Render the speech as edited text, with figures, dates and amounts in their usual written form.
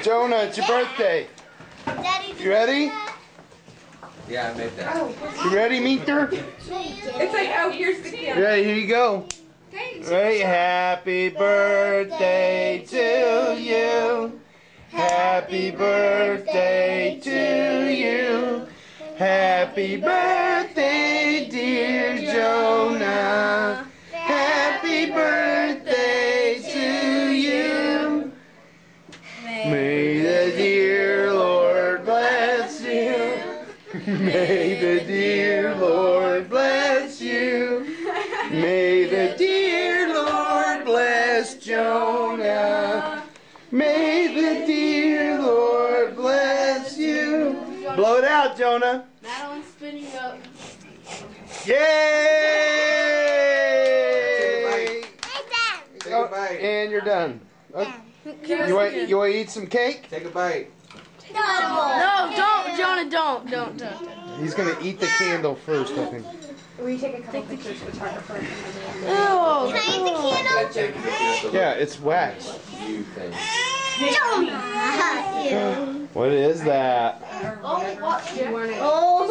Jonah, it's your birthday. Daddy, You ready? Yeah, I made that. You ready, Meter? It's like, oh, here's the camera. Ready? Here you go. Ready? Happy birthday to you. Happy birthday to you. Happy birthday, dear Jonah. Happy birthday to you. May the dear Lord bless you. May the dear Lord bless you. May the dear Lord bless Jonah. May the dear Lord bless you. Blow it out, Jonah. Madeline's spinning up. Yay! Take a bite. And you're done. Okay. You want to eat some cake? Take a bite. No, don't, Jonah, don't. He's going to eat the candle first, I think. Will you take a couple pictures, photographer? Ew. Take a picture Yeah, it's wax. of you thing. What is that? Oh, watch it. Oh,